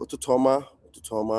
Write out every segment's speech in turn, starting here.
ụtụtụ ọma, ụtụtụ ọma.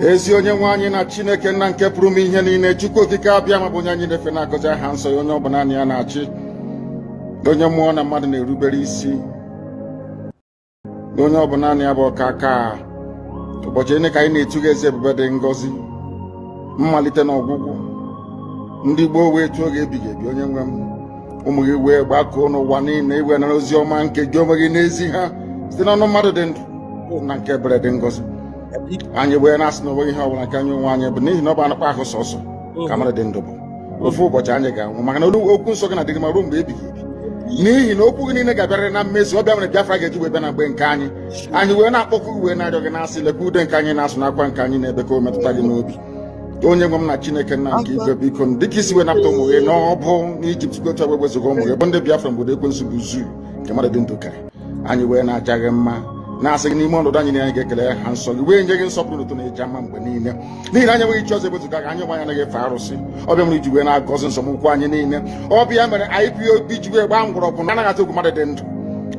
ezi onye nwe anyị na Chineke nna nke pụrụ m ihe niile, Chukwu okike abịa ma bụ onye anyị na-efe na-agọzi aha nsọ ya, onye ọ bụla ya na-achị, onye mmụọ na mmadụ na-erubere isi, onye ọ bụla ya bụ ọka aka. Ụbọchị ene ka anyị na-etuga eze ebube dị ngọzi, mmalite na ọgwụgwụ, ndị gboo wee tụọ oge ebighị ebi. Onye nwe m, ụmụ gị wee gbakọọ n'ụwa niile iwe na ozi ọma nke gị onwe gị n'ezi ha site n'ọnụ mmadụ dị ndụ na nke ebere dị ngọzi. Anyị wee na-asị na onweghị ihe ọbụla nke anyị onwe anyị bụ n'ihi na ọ bụ anụkwa ahụ sọsọ ka mmadụ dị ndụ bụ. Ofu ụbọchị anyị ga-anwụ, maka na okwu nsọ gị na-adịgị ma ruo mgbe ebighị ebi, n'ihi na okwu gị niile ga-abịarịrị na mmezu. Ọbịa mere Biafra ga-eji wee bịa na mgbe nke anyị. Anyị wee na-akpọkụ uwe na-arịọ gị na-asị, lekwa ude nke anyị na-asụ n'akwa nke anyị na-ebe ka o metụta gị n'obi. Onye nwe m na Chineke nna nke igwe, biko dịka isi wee napụta ụmụ gị n'ọbụ n'Ijipt gotu wee wezuga ụmụ gị bụ ndị Biafra mgbe ekwensu bụ zuu nke mmadụ dị ndụ karị. Anyị wee na-aja gị mma, na-asị gị n'ime ọnọdụ anyị na anyị ga-ekele ha nsọ gị, wee nye gị nsọpụrụ n'ụtụ na eji ama mgbe niile, n'ihi na anyị enweghị chi ọzọ ewezuga gị. Anyị onwe anyị anaghị efe arụsị. Ọbịa mere iji wee na-agọzi nsọmụkwụ anyị niile. Ọbịa mere IPOB ji wee gbaa mgbọrọgwụ na anaghị atụ egwu mmadụ dị ndụ.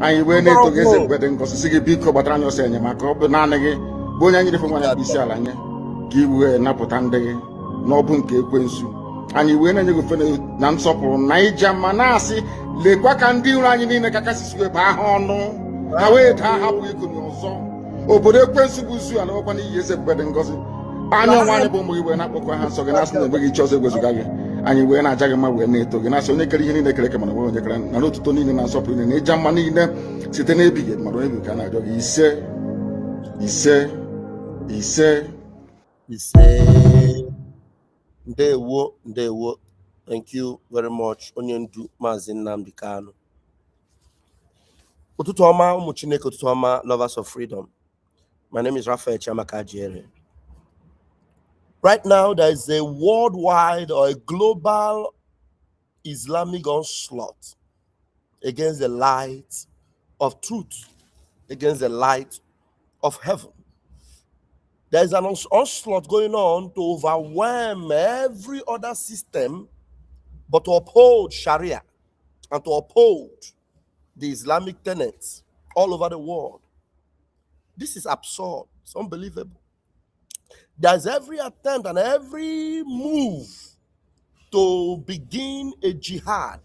Anyị wee na-eto gị eze ebube dị ngọzi, sị gị biko gbatara anyị ọsọ enyemaka. Ọ bụ naanị gị bụ onye anyị refe nwa ya bụ isi ala nye, ka i wee napụta ndị gị n'ọbụ nke ekwensu. Anyị wee na-enye gị ofe na nsọpụrụ na ija mma, na-asị lekwa ka ndị iro anyị niile ka kasị wee baa ha ọnụ, ha wee daa hapụ ikoni ọzọ. Obodo ekwensu bụ zu ala nwekwa n'ihi eze ebube dị ngọzi. Anya ọnwa anyị bụ ụmụ gị wee na-akpọkọ ha nsọ gị, na-asị na enweghị chi ọzọ ewezuga gị. Anyị wee na-aja gị mma, wee na-eto gị, na-asị onye kere ihe niile kere eke mana onwe onye kere na n'otuto niile na nsọpụrụ niile na ịja mma niile site n'ebighị ebi mara onye ka a na-arịọ gị. Ise ise ise. We say, Ndewo. Thank you very much. Onyendu Mazin Namdekano. Ụtụtụ ọma ụmụ Chineke, ụtụtụ ọma lovers of freedom. My name is Raphael Chiamaka Jere. Right now, there is a worldwide or a global Islamic onslaught against the light of truth, against the light of heaven. There is an onslaught going on to overwhelm every other system, but to uphold Sharia and to uphold the Islamic tenets all over the world. This is absurd. It's unbelievable. There's every attempt and every move to begin a jihad.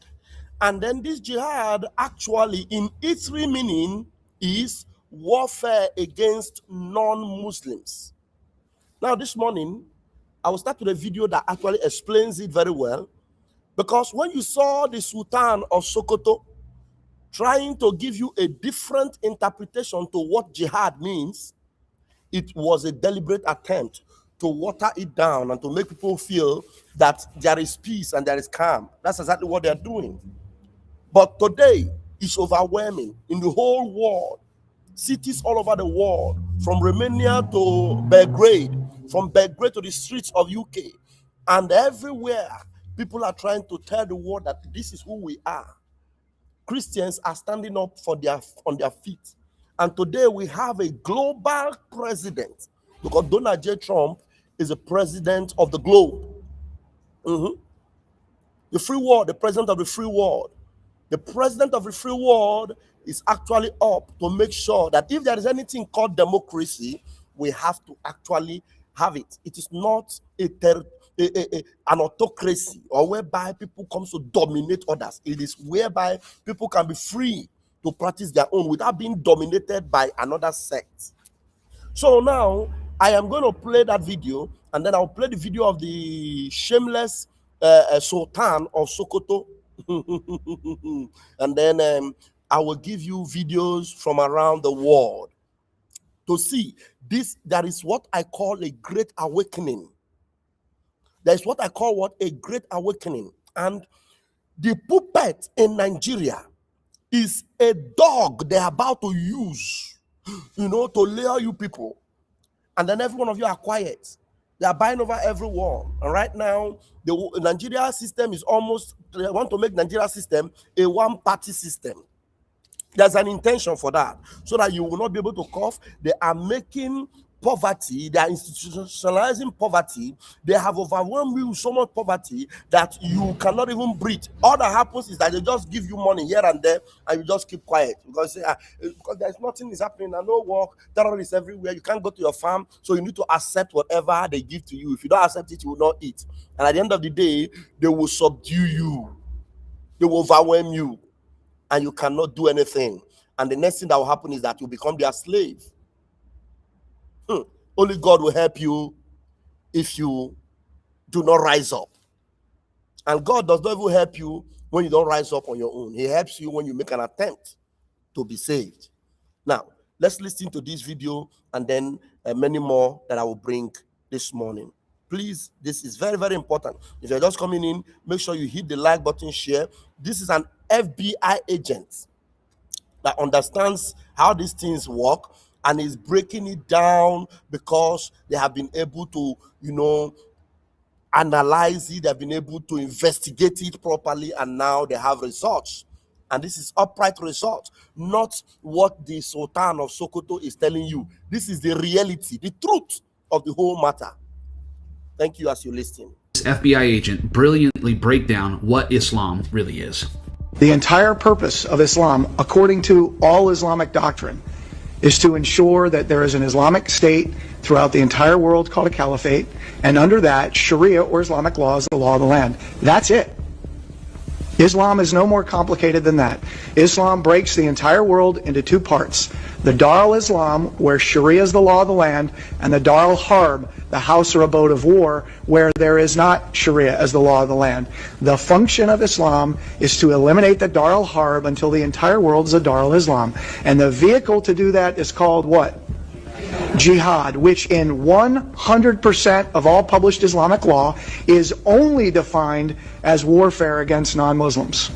And then this jihad actually in its real meaning is warfare against non-Muslims. Now this morning, I will start with a video that actually explains it very well. Because when you saw the Sultan of Sokoto trying to give you a different interpretation to what jihad means, it was a deliberate attempt to water it down and to make people feel that there is peace and there is calm. That's exactly what they're doing. But today, it's overwhelming in the whole world. Cities all over the world, from Romania to Belgrade, from Belgrade to the streets of UK, and everywhere, people are trying to tell the world that this is who we are. Christians are standing up on their feet. And today we have a global president, because Donald J. Trump is a president of the globe. The free world, the president of the free world. The president of the free world is actually up to make sure that if there is anything called democracy, we have to actually have it. It is not an autocracy or whereby people come to dominate others. It is whereby people can be free to practice their own without being dominated by another sect. So now I am going to play that video, and then I'll play the video of the shameless Sultan of Sokoto. And then I will give you videos from around the world to see this. That is what I call a great awakening. There is what I call what a great awakening. And the puppet in Nigeria is a dog they're about to use, to lure you people. And then every one of you are quiet. They are buying over everyone. And right now, the Nigeria system is almost, they want to make Nigeria system a one-party system. There's an intention for that, so that you will not be able to cough. They are making poverty, they are institutionalizing poverty. They have overwhelmed you with so much poverty that you cannot even breathe. All that happens is that they just give you money here and there, and you just keep quiet because there's nothing is happening and no work, terrorists everywhere. You can't go to your farm, so you need to accept whatever they give to you. If you don't accept it, you will not eat. And at the end of the day, they will subdue you, they will overwhelm you, and you cannot do anything. And the next thing that will happen is that you become their slave. Only God will help you if you do not rise up. And God does not even help you when you don't rise up on your own. He helps you when you make an attempt to be saved. Now, let's listen to this video and then many more that I will bring this morning. Please, this is very, very important. If you're just coming in, make sure you hit the like button, share. This is an FBI agent that understands how these things work and is breaking it down because they have been able to, analyze it, they've been able to investigate it properly, and now they have results. And this is upright results, not what the Sultan of Sokoto is telling you. This is the reality, the truth of the whole matter. Thank you as you listen. This FBI agent brilliantly break down what Islam really is. The entire purpose of Islam, according to all Islamic doctrine, is to ensure that there is an Islamic state throughout the entire world called a caliphate, and under that, Sharia or Islamic law is the law of the land. That's it. Islam is no more complicated than that. Islam breaks the entire world into two parts. The Dar al-Islam, where Sharia is the law of the land, and the Dar al-Harb, the house or abode of war, where there is not Sharia as the law of the land. The function of Islam is to eliminate the Dar al-Harb until the entire world is a Dar al-Islam. And the vehicle to do that is called what? Jihad, which in 100% of all published Islamic law is only defined as warfare against non-Muslims.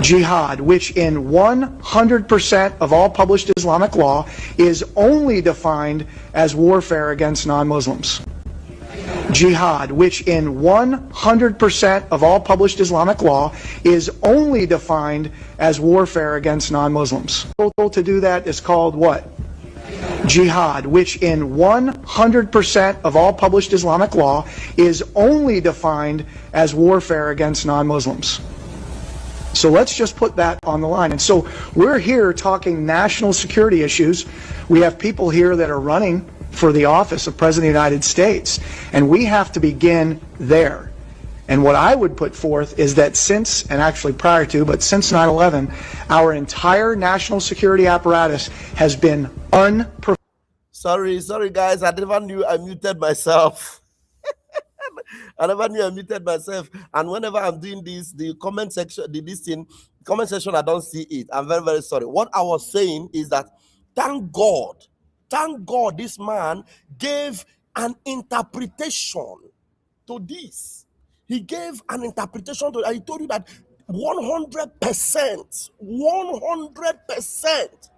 Jihad, which in 100% of all published Islamic law is only defined as warfare against non-Muslims. Jihad, which in 100% of all published Islamic law is only defined as warfare against non-Muslims. To do that is called what? Jihad, which in 100% of all published Islamic law is only defined as warfare against non-Muslims. So let's just put that on the line. And so we're here talking national security issues. We have people here that are running for the office of President of the United States, and we have to begin there. And what I would put forth is that since, and actually prior to, but since 9/11, our entire national security apparatus has been unprofessional. Sorry guys, I never knew I muted myself. I never knew I muted myself. And whenever I'm doing this, the comment section, comment section, I don't see it. I'm very, very sorry. What I was saying is that thank God, this man gave an interpretation to this. He gave an interpretation to it. I told you that 100%,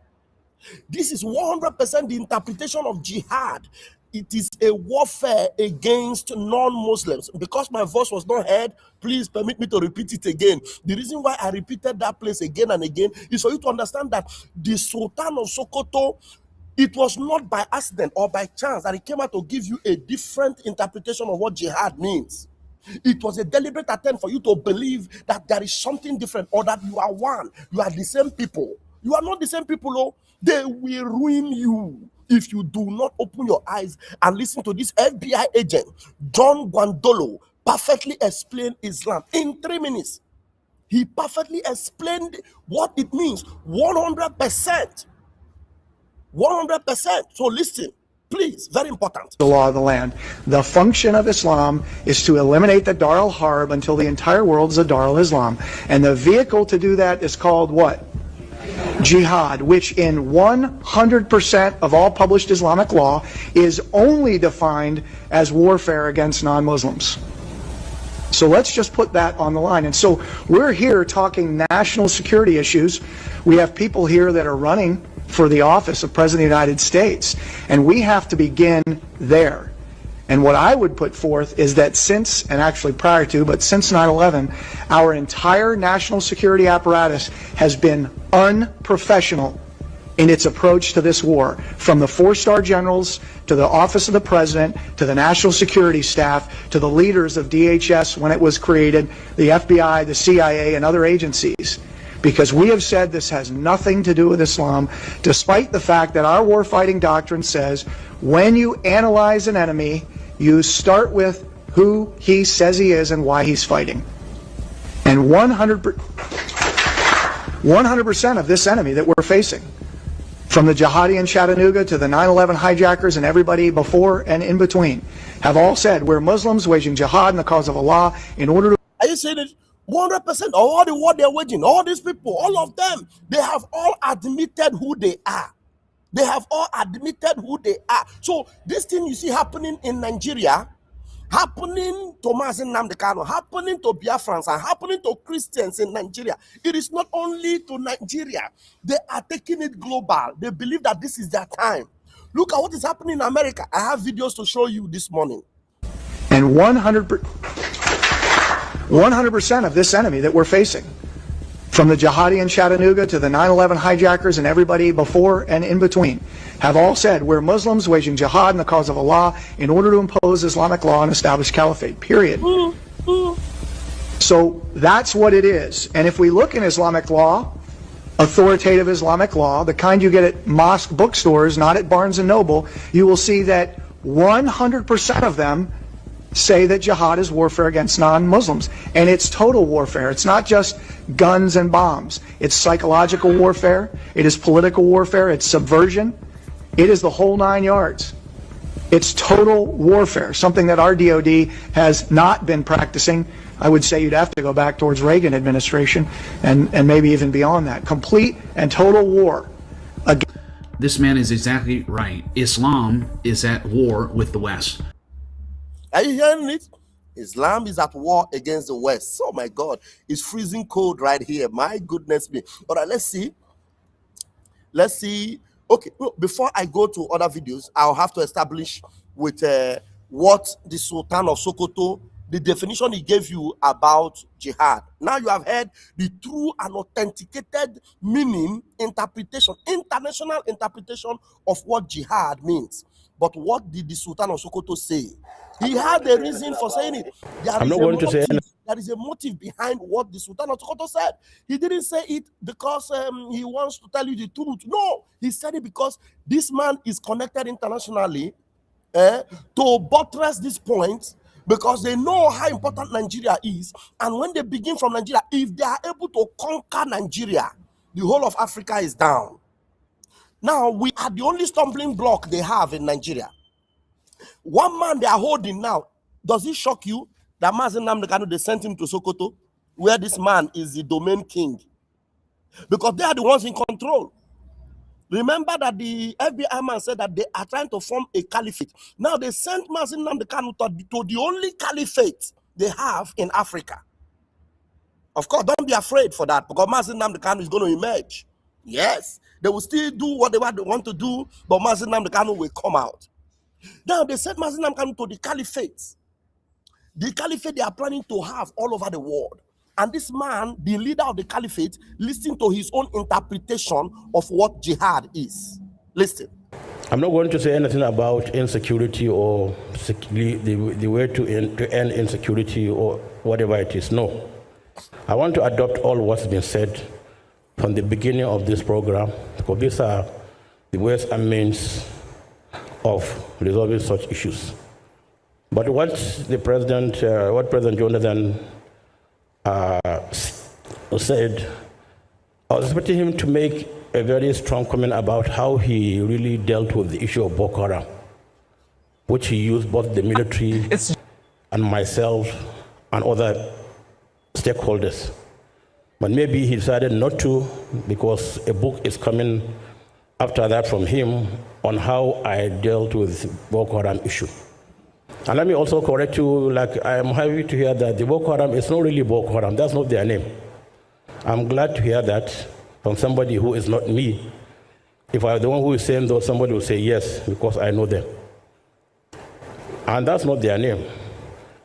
this is 100% the interpretation of jihad. It is a warfare against non-Muslims. Because my voice was not heard, please permit me to repeat it again. The reason why I repeated that place again and again is for you to understand that the Sultan of Sokoto, it was not by accident or by chance that he came out to give you a different interpretation of what jihad means. It was a deliberate attempt for you to believe that there is something different, or that you are one, you are the same people. You are not the same people, oh. They will ruin you if you do not open your eyes and listen to this FBI agent, John Guandolo, perfectly explained Islam in 3 minutes. He perfectly explained what it means, 100%. 100%. So listen, please, very important. The law of the land. The function of Islam is to eliminate the Dar al-Harb until the entire world is a Dar al-Islam. And the vehicle to do that is called what? Jihad, which in 100% of all published Islamic law is only defined as warfare against non-Muslims. So let's just put that on the line. And so we're here talking national security issues. We have people here that are running for the office of President of the United States, and we have to begin there. And what I would put forth is that since, and actually prior to, but since 9/11, our entire national security apparatus has been unprofessional in its approach to this war, from the 4-star generals to the office of the president to the national security staff to the leaders of DHS when it was created, the FBI, the CIA, and other agencies. Because we have said this has nothing to do with Islam, despite the fact that our warfighting doctrine says when you analyze an enemy, you start with who he says he is and why he's fighting. And 100% of this enemy that we're facing, from the jihadi in Chattanooga to the 9/11 hijackers and everybody before and in between, have all said we're Muslims waging jihad in the cause of Allah in order to... Are you saying it? 100% of all the war they're waging, all these people, all of them, they have all admitted who they are. They have all admitted who they are. So this thing you see happening in Nigeria, happening to Mazi Nnamdi Kanu, happening to Biafrans, and happening to Christians in Nigeria, it is not only to Nigeria. They are taking it global. They believe that this is their time. Look at what is happening in America. I have videos to show you this morning. And 100% of this enemy that we're facing, from the jihadi in Chattanooga to the 9/11 hijackers and everybody before and in between, have all said we're Muslims waging jihad in the cause of Allah in order to impose Islamic law and establish caliphate, period. So that's what it is. And if we look in Islamic law, authoritative Islamic law, the kind you get at mosque bookstores, not at Barnes & Noble, you will see that 100% of them say that jihad is warfare against non-Muslims. And it's total warfare. It's not just guns and bombs. It's psychological warfare. It is political warfare. It's subversion. It is the whole 9 yards. It's total warfare, something that our DOD has not been practicing. I would say you'd have to go back towards Reagan administration and maybe even beyond that. Complete and total war. This man is exactly right. Islam is at war with the West. Are you hearing it? Islam is at war against the West. Oh my God, it's freezing cold right here. My goodness me. All right, let's see. Let's see. Okay, before I go to other videos, I'll have to establish with what the Sultan of Sokoto, the definition he gave you about jihad. Now you have heard the true and authenticated meaning, interpretation, international interpretation of what jihad means. But what did the Sultan of Sokoto say? He had a reason for saying it. There is a motive behind what the Sultan of Sokoto said. He didn't say it because he wants to tell you the truth. No, he said it because this man is connected internationally to buttress this point, because they know how important Nigeria is. And when they begin from Nigeria, if they are able to conquer Nigeria, the whole of Africa is down. Now, we are the only stumbling block they have in Nigeria. One man they are holding now, does it shock you that Mazen Nnamdi Kanu, they sent him to Sokoto, where this man is the domain king? Because they are the ones in control. Remember that the FBI man said that they are trying to form a caliphate. Now they sent Mazen Nnamdi Kanu to the only caliphate they have in Africa. Of course, don't be afraid for that, because Mazen Nnamdi Kanu is going to emerge. Yes, they will still do what they want to do, but Mazen Nnamdi Kanu will come out. Now they sent Mazen Nnamdi Kanu to the caliphate. The caliphate they are planning to have all over the world. And this man, the leader of the caliphate, listening to his own interpretation of what jihad is. Listen. I'm not going to say anything about insecurity or the way to end insecurity or whatever it is. No. I want to adopt all what's been said from the beginning of this program, because these are the ways and means of resolving such issues. But what President Jonathan said, I was expecting him to make a very strong comment about how he really dealt with the issue of Boko Haram, which he used both the military and myself and other stakeholders. But maybe he decided not to, because a book is coming after that from him on how I dealt with Boko Haram issue. And let me also correct you, like, I am happy to hear that the Boko Haram is not really Boko Haram. That's not their name. I'm glad to hear that from somebody who is not me. If I were the one who is saying that, somebody will say yes, because I know them. And that's not their name,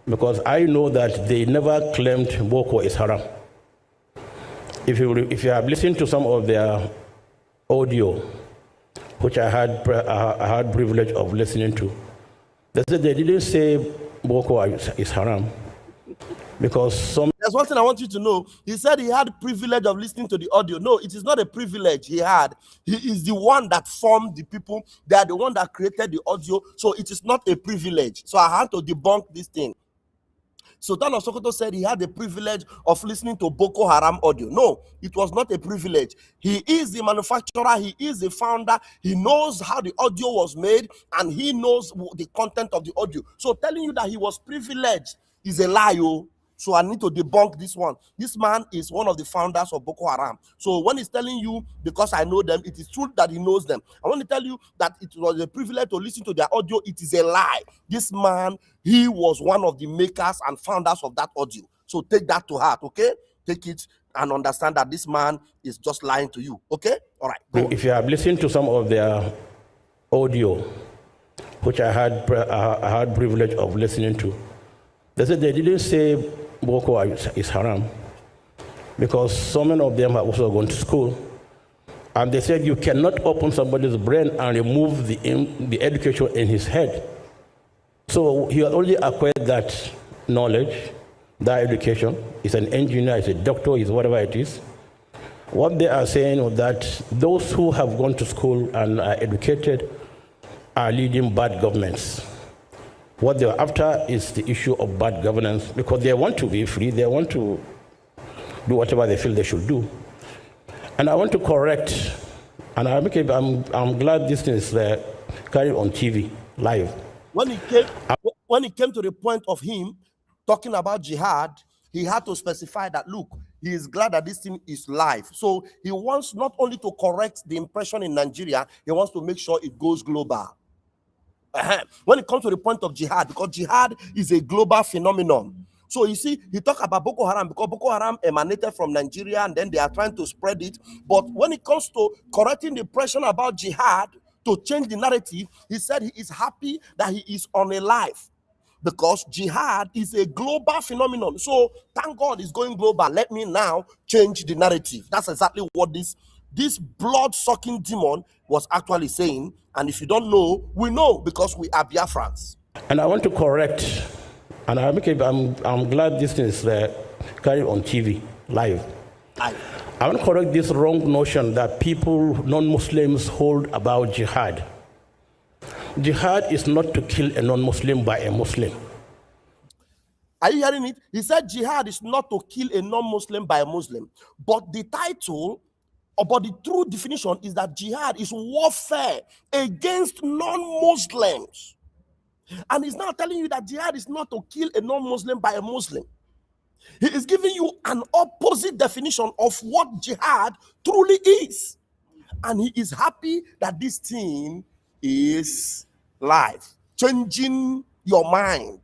because I know that they never claimed Boko is haram. If you have listened to some of their audio, which I had privilege of listening to, they said they didn't say Boko is haram, because some... There's one thing I want you to know. He said he had privilege of listening to the audio. No, it is not a privilege he had. He is the one that formed the people. They are the one that created the audio. So it is not a privilege. So I had to debunk this thing. Sultan of Sokoto said he had the privilege of listening to Boko Haram audio. No, it was not a privilege. He is the manufacturer. He is the founder. He knows how the audio was made, and he knows the content of the audio. So telling you that he was privileged is a lie. So I need to debunk this one. This man is one of the founders of Boko Haram. So when he's telling you, because I know them, it is true that he knows them. I want to tell you that it was a privilege to listen to their audio. It is a lie. This man, he was one of the makers and founders of that audio. So take that to heart, okay? Take it and understand that this man is just lying to you, okay? All right. If you have listened to some of their audio, which I had privilege of listening to, they said they didn't say Boko is haram, because some of them have also gone to school, and they said you cannot open somebody's brain and remove the education in his head. So he had already acquired that knowledge, that education. He's an engineer, he's a doctor, he's whatever it is. What they are saying is that those who have gone to school and are educated are leading bad governments. What they're after is the issue of bad governance, because they want to be free, they want to do whatever they feel they should do. And I want to correct, and I'm glad this is carried on TV, live. When it came to the point of him talking about jihad, he had to specify that, look, he is glad that this thing is live. So he wants not only to correct the impression in Nigeria, he wants to make sure it goes global. When it comes to the point of jihad, because jihad is a global phenomenon. So you see, he talked about Boko Haram because Boko Haram emanated from Nigeria and then they are trying to spread it. But when it comes to correcting the impression about jihad, to change the narrative, he said he is happy that he is on a life, because jihad is a global phenomenon. So thank God it's going global. Let me now change the narrative. That's exactly what this blood-sucking demon was actually saying. And if you don't know, we know, because we are Biafrans. And I want to correct, and I'm glad this is carried on TV, live. I want to correct this wrong notion that people, non-Muslims, hold about jihad. Jihad is not to kill a non-Muslim by a Muslim. Are you hearing it? He said jihad is not to kill a non-Muslim by a Muslim. But the title, but the true definition is that jihad is warfare against non-Muslims. And he's now telling you that jihad is not to kill a non-Muslim by a Muslim. He is giving you an opposite definition of what jihad truly is. And he is happy that this thing is live, changing your mind,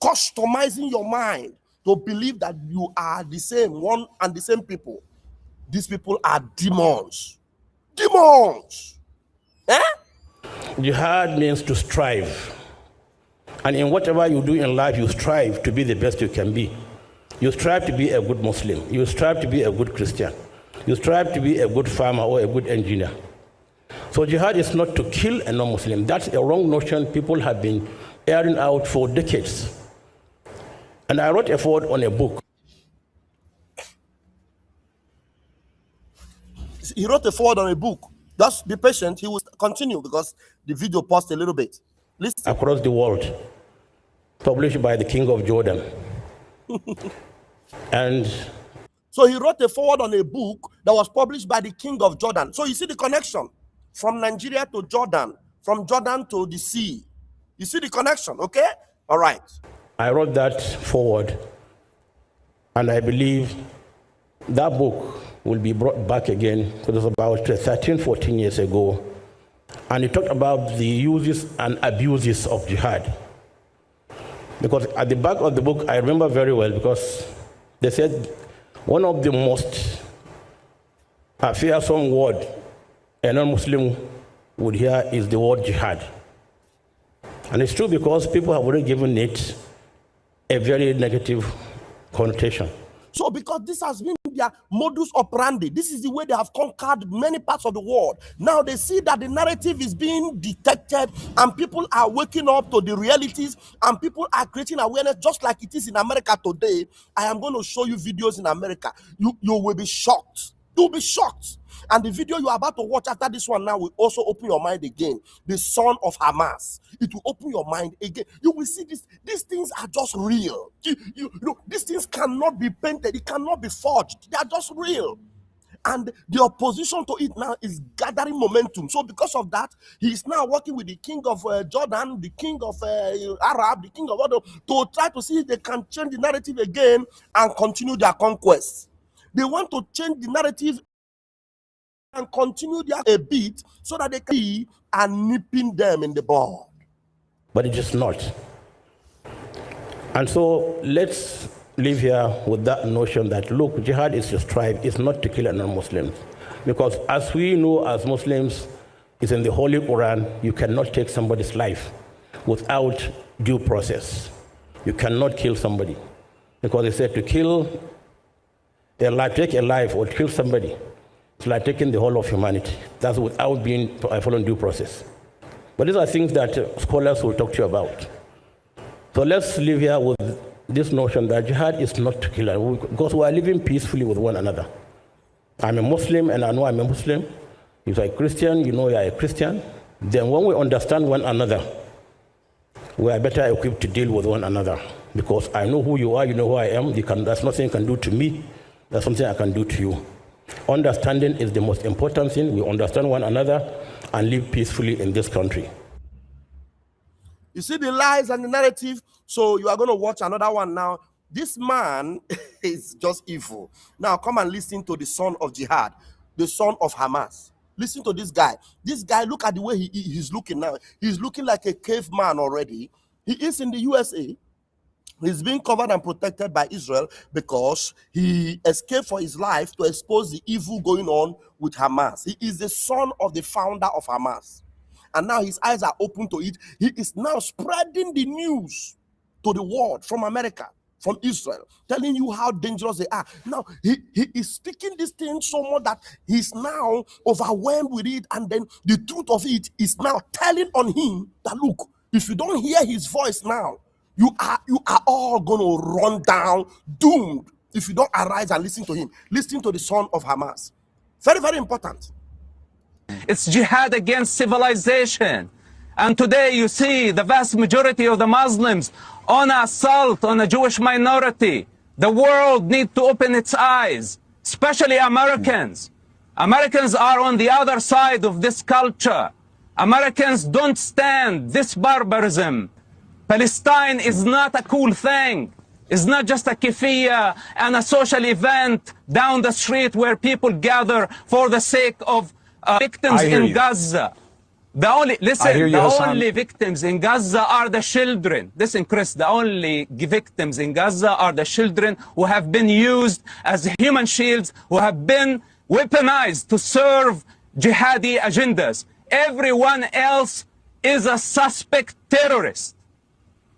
customizing your mind to believe that you are the same, one and the same people. These people are demons. Demons! Jihad means to strive. And in whatever you do in life, you strive to be the best you can be. You strive to be a good Muslim. You strive to be a good Christian. You strive to be a good farmer or a good engineer. So jihad is not to kill a non-Muslim. That's a wrong notion people have been airing out for decades. And I wrote a foreword on a book. He wrote a foreword on a book. Just be patient. He will continue because the video paused a little bit. Listen. Across the world, published by the King of Jordan. And so he wrote a foreword on a book that was published by the King of Jordan. So you see the connection from Nigeria to Jordan, from Jordan to the sea. You see the connection, okay? All right. I wrote that foreword, and I believe that book will be brought back again. It was about 13, 14 years ago. And it talked about the uses and abuses of jihad. Because at the back of the book, I remember very well, because they said one of the most fearsome word a non-Muslim would hear is the word jihad. And it's true, because people have already given it a very negative connotation. So because this has been their modus operandi, this is the way they have conquered many parts of the world. Now they see that the narrative is being detected and people are waking up to the realities and people are creating awareness, just like it is in America today. I am going to show you videos in America. You will be shocked. You'll be shocked. And the video you are about to watch after this one now will also open your mind again. The son of Hamas. It will open your mind again. You will see this. These things are just real. You know, these things cannot be painted. It cannot be forged. They are just real. And the opposition to it now is gathering momentum. So because of that, he is now working with the king of Jordan, the king of Arab, the king of other, to try to see if they can change the narrative again and continue their conquest. They want to change the narrative and continue their a bit so that they can be nipping them in the bud. But it is not. And so let's live here with that notion that, look, jihad is to strive, it's not to kill a non-Muslim. Because as we know as Muslims, it's in the Holy Quran, you cannot take somebody's life without due process. You cannot kill somebody. Because they said to kill a life, take a life or kill somebody, it's like taking the whole of humanity. That's without being following due process. But these are things that scholars will talk to you about. So let's live here with this notion that jihad is not to kill, because we are living peacefully with one another. I'm a Muslim and I know I'm a Muslim. If you're a Christian, you know you're a Christian. Then when we understand one another, we are better equipped to deal with one another. Because I know who you are, you know who I am. There's nothing you can do to me. There's something I can do to you. Understanding is the most important thing. We understand one another and live peacefully in this country. You see the lies and the narrative. So you are going to watch another one now. This man is just evil. Now come and listen to the son of Jihad, the son of Hamas. Listen to this guy. This guy, look at the way he's looking now. He's looking like a caveman already. He is in the USA. He's being covered and protected by Israel because he escaped for his life to expose the evil going on with Hamas. He is the son of the founder of Hamas. And now his eyes are open to it. He is now spreading the news to the world from America, from Israel, telling you how dangerous they are. Now, he is speaking this thing so much that he's now overwhelmed with it. And then the truth of it is now telling on him that, look, if you don't hear his voice now, you are all going to run down, doomed, if you don't arise and listen to him. Listen to the son of Hamas. Very, very important. It's jihad against civilization. And today you see the vast majority of the Muslims on assault on a Jewish minority. The world needs to open its eyes, especially Americans. Americans are on the other side of this culture. Americans don't stand this barbarism. Palestine is not a cool thing. It's not just a kefiyah and a social event down the street where people gather for the sake of victims in Gaza. The only victims in Gaza are the children. Listen, Chris, the only victims in Gaza are the children who have been used as human shields, who have been weaponized to serve jihadi agendas. Everyone else is a suspect terrorist.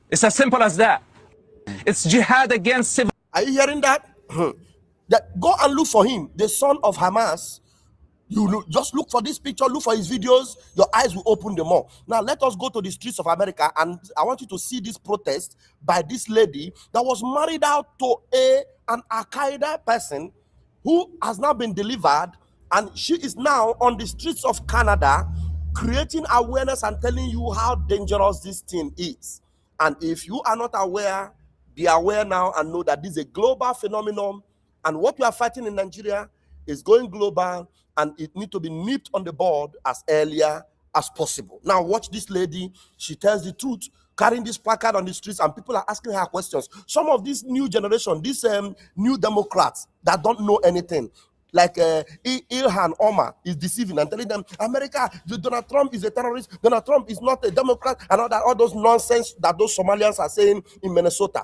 It's as simple as that. It's jihad against civil. Are you hearing that? That go and look for him, the son of Hamas. Just look for this picture, look for his videos, your eyes will open the more. Now let us go to the streets of America, and I want you to see this protest by this lady that was married out to an Al-Qaeda person who has now been delivered, and she is now on the streets of Canada creating awareness and telling you how dangerous this thing is. And if you are not aware, be aware now and know that this is a global phenomenon, and what we are fighting in Nigeria is going global, and it needs to be nipped on the bud as earlier as possible. Now watch this lady. She tells the truth, carrying this placard on the streets, and people are asking her questions. Some of this new generation, these new Democrats that don't know anything, like Ilhan Omar is deceiving and telling them, America, Donald Trump is a terrorist, Donald Trump is not a Democrat, and all those nonsense that those Somalians are saying in Minnesota.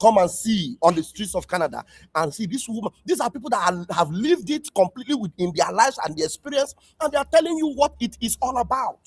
Come and see on the streets of Canada and see this woman. These are people that have lived it completely within their lives and their experience, and they are telling you what it is all about.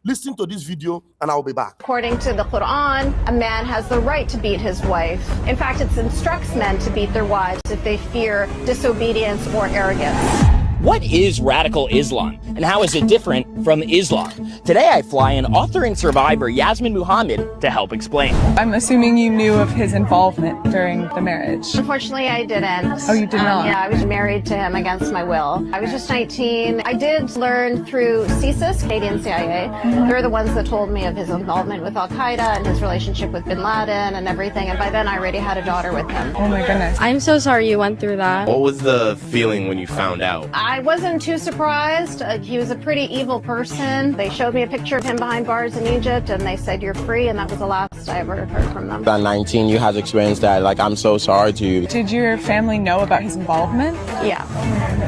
Listen to this video and I'll be back. According to the Quran, a man has the right to beat his wife. In fact, it instructs men to beat their wives if they fear disobedience or arrogance. What is radical Islam, and how is it different from Islam? Today I fly in author and survivor Yasmin Muhammad to help explain. I'm assuming you knew of his involvement during the marriage. Unfortunately, I didn't. Oh, you did not? Yeah, I was married to him against my will. I was just 19. I did learn through CSIS, Canadian CIA. They're the ones that told me of his involvement with Al-Qaeda and his relationship with bin Laden and everything. And by then, I already had a daughter with him. Oh my goodness. I'm so sorry you went through that. What was the feeling when you found out? I wasn't too surprised. He was a pretty evil person. They showed me a picture of him behind bars in Egypt, and they said, you're free, and that was the last I ever heard from them. At 19, you had experienced that. Like, I'm so sorry to you. Did your family know about his involvement? Yeah.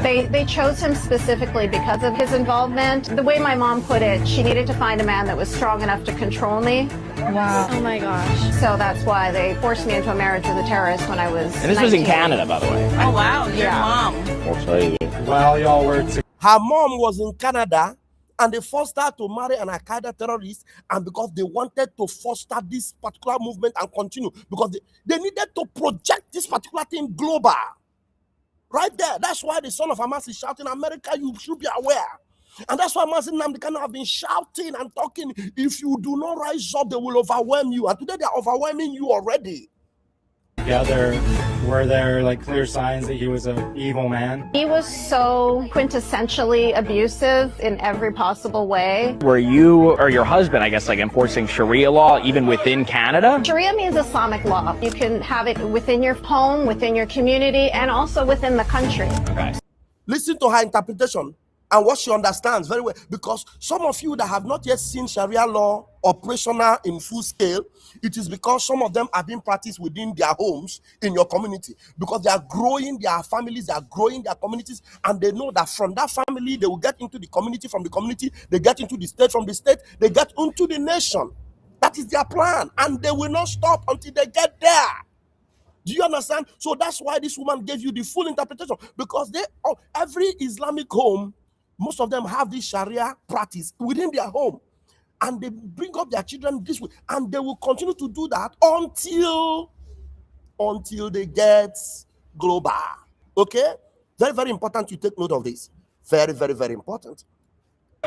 They chose him specifically because of his involvement. The way my mom put it, she needed to find a man that was strong enough to control me. Wow. Oh my gosh. So that's why they forced me into a marriage with a terrorist when I was And this 19. was in Canada, by the way. Oh wow, your mom. I'll tell you. While y'all were together. Her mom was in Canada, and they forced her to marry an Al-Qaeda terrorist, and because they wanted to foster this particular movement and continue, because they needed to project this particular thing global. Right there. That's why the son of Hamas is shouting, America, you should be aware. And that's why Hamas and Namdekan have been shouting and talking, if you do not rise up, they will overwhelm you. And today they are overwhelming you already. together? Were there like clear signs that he was an evil man? He was so quintessentially abusive in every possible way. Were you or your husband, I guess, like enforcing Sharia law even within Canada? Sharia means Islamic law. You can have it within your home, within your community, and also within the country. Okay. Listen to her interpretation and what she understands very well, because some of you that have not yet seen Sharia law operational in full scale, it is because some of them are being practiced within their homes, in your community, because they are growing their families, they are growing their communities, and they know that from that family they will get into the community, from the community they get into the state, from the state they get into the nation. That is their plan, and they will not stop until they get there. Do you understand? So that's why this woman gave you the full interpretation, because every Islamic home, most of them have this Sharia practice within their home, and they bring up their children this way, and they will continue to do that until they get global. Okay? Very, very important you take note of this. Very, very, very important.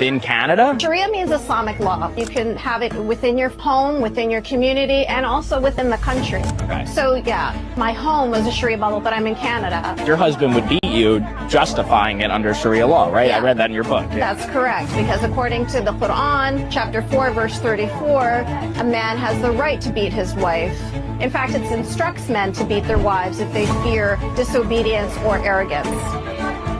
In Canada? Sharia means Islamic law. You can have it within your home, within your community, and also within the country. Okay. So yeah, my home was a Sharia bubble, but I'm in Canada. Your husband would beat you justifying it under Sharia law, right? Yeah. I read that in your book. Yeah. That's correct, because according to the Quran, chapter 4, verse 34, a man has the right to beat his wife. In fact, it instructs men to beat their wives if they fear disobedience or arrogance.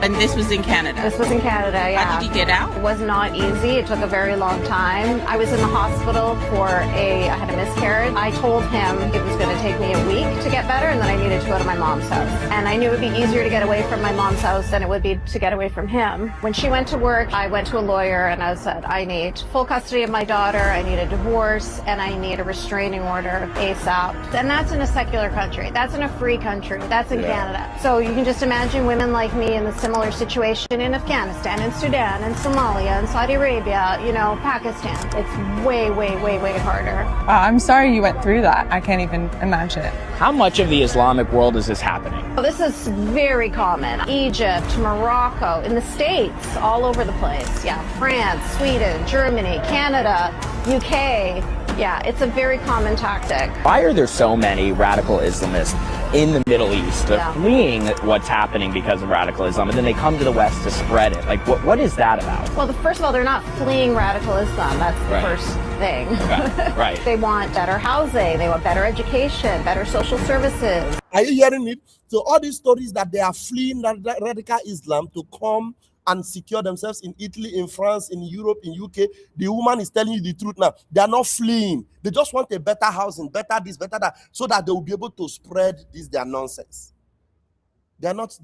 And this was in Canada? This was in Canada, yeah. How did you get out? It was not easy. It took a very long time. I was in the hospital I had a miscarriage. I told him it was going to take me a week to get better and that I needed to go to my mom's house. And I knew it would be easier to get away from my mom's house than it would be to get away from him. When she went to work, I went to a lawyer and I said, I need full custody of my daughter, I need a divorce, and I need a restraining order ASAP. And that's in a secular country. That's in a free country. That's in Canada. So you can just imagine women like me in the similar situation in Afghanistan, and Sudan, and Somalia, and Saudi Arabia, Pakistan. It's way, way, way, way harder. I'm sorry you went through that. I can't even imagine it. How much of the Islamic world is this happening? Well, this is very common. Egypt, Morocco, in the States, all over the place. Yeah, France, Sweden, Germany, Canada, UK. Yeah, it's a very common tactic. Why are there so many radical Islamists in the Middle East? They're fleeing what's happening because of radical Islam, and then they come to the West to spread it. Like, what is that about? Well, first of all, they're not fleeing radical Islam. That's the first thing. Okay. Right. They want better housing. They want better education, better social services. Are you hearing it? So all these stories that they are fleeing radical Islam to come and secure themselves in Italy, in France, in Europe, in UK, the woman is telling you the truth now. They are not fleeing. They just want a better housing, better this, better that, so that they will be able to spread their nonsense. They are not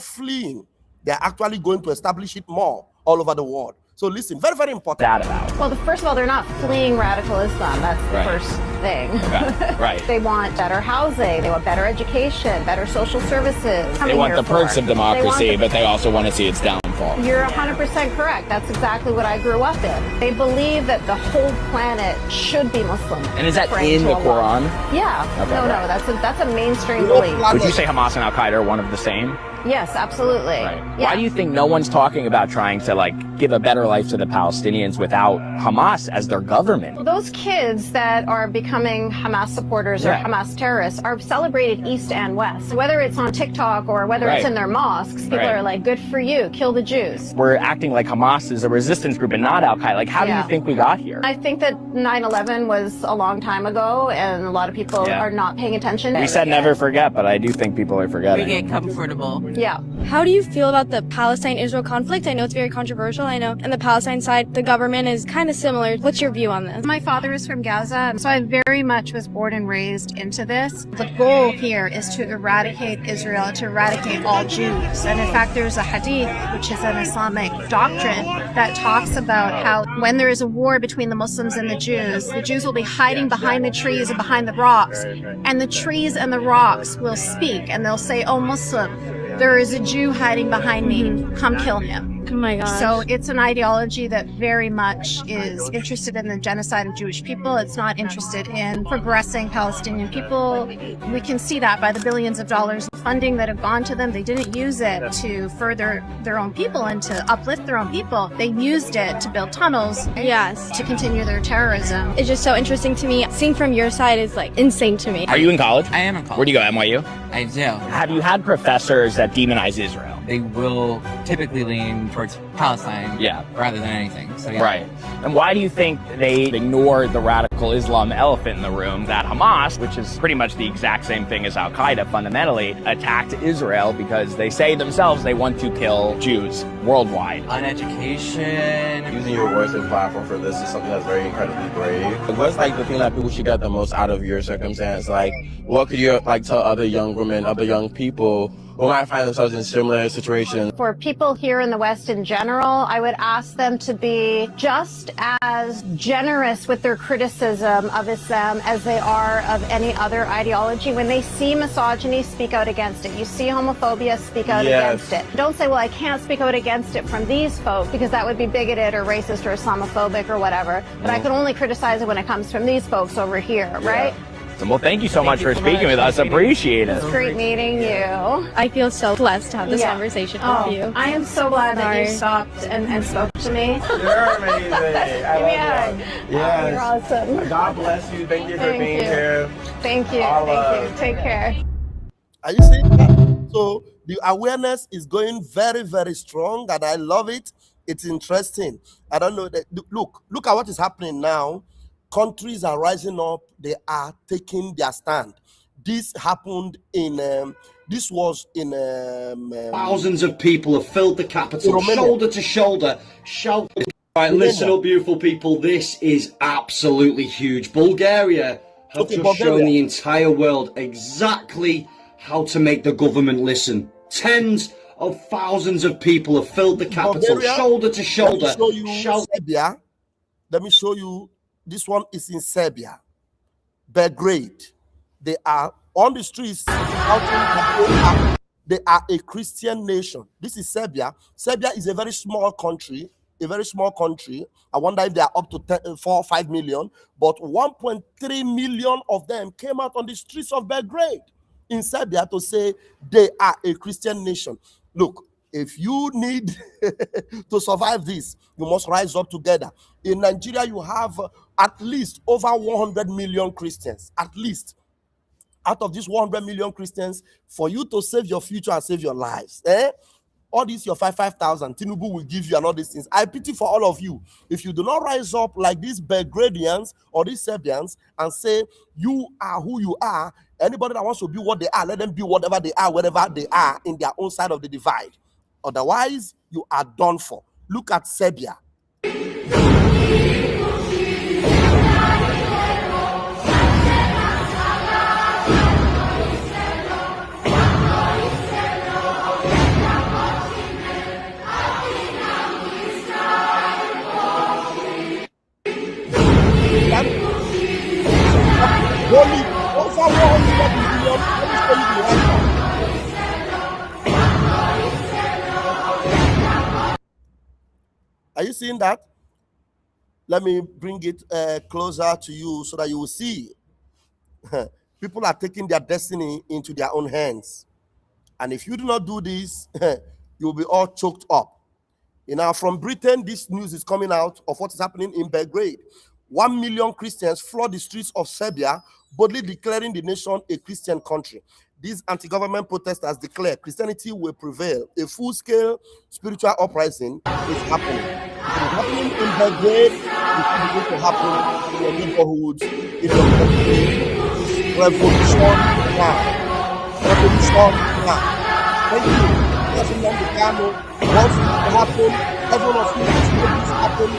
fleeing. They are actually going to establish it more all over the world. So listen, very, very important. That about? Well, first of all, they're not fleeing radical Islam. That's the first thing. Okay. Right. They want better housing. They want better education, better social services. They want the perks of democracy, but they also want to see its downfall. You're 100% correct. That's exactly what I grew up in. They believe that the whole planet should be Muslim. And is that in the Quran? Yeah. Okay, no, that's a mainstream belief. Would you say Hamas and Al-Qaeda are one of the same? Yes, absolutely. Right. Yeah. Why do you think no one's talking about trying to give a better life to the Palestinians without Hamas as their government? Those kids that are becoming Hamas supporters or Hamas terrorists are celebrated east and west. Whether it's on TikTok or whether it's in their mosques, people are like, good for you, kill the Jews. We're acting like Hamas is a resistance group and not Al-Qaeda. How do you think we got here? I think that 9/11 was a long time ago and a lot of people are not paying attention. We said never forget, but I do think people are forgetting. We get comfortable. Yeah. How do you feel about the Palestine-Israel conflict? I know it's very controversial. I know on the Palestine side, the government is kind of similar. What's your view on this? My father is from Gaza, so I very much was born and raised into this. The goal here is to eradicate Israel, to eradicate all Jews. And in fact, there's a hadith, which is an Islamic doctrine, that talks about how when there is a war between the Muslims and the Jews will be hiding behind the trees and behind the rocks. And the trees and the rocks will speak and they'll say, "Oh Muslim, there is a Jew hiding behind me. Come kill him." Oh my gosh. So it's an ideology that very much is interested in the genocide of Jewish people. It's not interested in progressing Palestinian people. We can see that by the billions of dollars of funding that have gone to them. They didn't use it to further their own people and to uplift their own people. They used it to build tunnels. Yes. To continue their terrorism. It's just so interesting to me. Seeing from your side is like insane to me. Are you in college? I am in college. Where do you go, NYU? I do. Have you had professors that demonize Israel? They will typically lean towards Palestine rather than anything. So, yeah. Right. And why do you think they ignored the radical Islam elephant in the room that Hamas, which is pretty much the exact same thing as Al-Qaeda fundamentally, attacked Israel because they say themselves they want to kill Jews worldwide? On education. Using your voice and platform for this is something that's very incredibly brave. What's like the thing that people should get the most out of your circumstance? Like, what could you like tell other young women, other young people who might find themselves in similar situations? For people here in the West in general, I would ask them to be just as generous with their criticism of Islam as they are of any other ideology. When they see misogyny, speak out against it. You see homophobia, speak out against it. Don't say, well, I can't speak out against it from these folks because that would be bigoted or racist or Islamophobic or whatever. But I can only criticize it when it comes from these folks over here, right? Well, thank you so much for speaking with us. Appreciate it. It's great meeting you. I feel so blessed to have this conversation with you. I am so glad that you stopped and spoke to me. You're amazing. I Give me a hug. Yes. You're awesome. God bless you. Thank you for being here. Thank you. Thank you. Take care. Are you seeing that? So the awareness is going very, very strong, and I love it. It's interesting. I don't know that. Look at what is happening now. Countries are rising up. They are taking their stand. This happened in. This was in. Thousands of people have filled the capital, shoulder to shoulder, shouting. Right, listen up, beautiful people. This is absolutely huge. Bulgaria have just shown the entire world exactly how to make the government listen. Tens of thousands of people have filled the capital, Bulgaria, shoulder to shoulder. Serbia. Let me show you. This one is in Serbia, Belgrade. They are on the streets shouting. They are a Christian nation. This is Serbia. Serbia is a very small country. A very small country. I wonder if they are up to 4 or 5 million. But 1.3 million of them came out on the streets of Belgrade in Serbia to say they are a Christian nation. Look, if you need to survive this, you must rise up together. In Nigeria, you have at least over 100 million Christians. At least. Out of these 100 million Christians, for you to save your future and save your lives, all this your 5,000, Tinubu will give you and all these things. I pity for all of you. If you do not rise up like these Belgradians or these Serbians and say, you are who you are, anybody that wants to be what they are, let them be whatever they are, wherever they are in their own side of the divide. Otherwise, you are done for. Look at Serbia. Only over 100 million. Let me show you the right now. Are you seeing that? Let me bring it closer to you so that you will see. People are taking their destiny into their own hands. And if you do not do this, you'll be all choked up. You know, from Britain, this news is coming out of what is happening in Belgrade. 1 million Christians flood the streets of Serbia, boldly declaring the nation a Christian country. These anti-government protesters declare Christianity will prevail. A full-scale spiritual uprising is happening. It is happening in Belgrade. It is going to happen in your neighborhoods, in your country. Revolution now. Revolution now. Thank you. President Bukano wants it to happen. Every one of you wants to make this happen.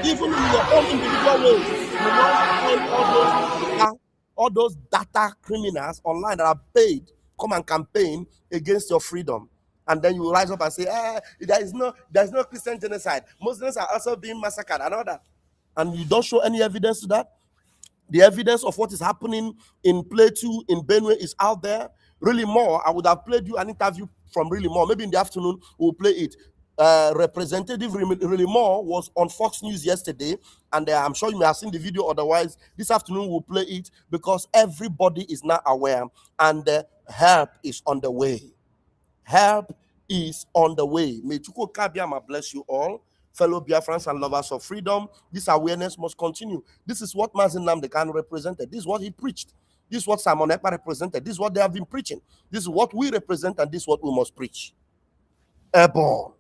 Even in your own individual ways, you must find all those data criminals online that are paid come and campaign against your freedom. And then you rise up and say, there's no Christian genocide. Muslims are also being massacred and all that. And you don't show any evidence to that. The evidence of what is happening in Plateau, in Benue is out there. Really more, I would have played you an interview from Really More. Maybe in the afternoon, we'll play it. Representative really more was on Fox News yesterday, and I'm sure you may have seen the video. Otherwise, this afternoon we'll play it because everybody is now aware, and help is on the way. Help is on the way. May Chuko Kabiama bless you all, fellow Biafrans and lovers of freedom. This awareness must continue. This is what Mazin Namdekan represented. This is what he preached. This is what Simon Ekpa represented. This is what they have been preaching. This is what we represent, and this is what we must preach. Airborne.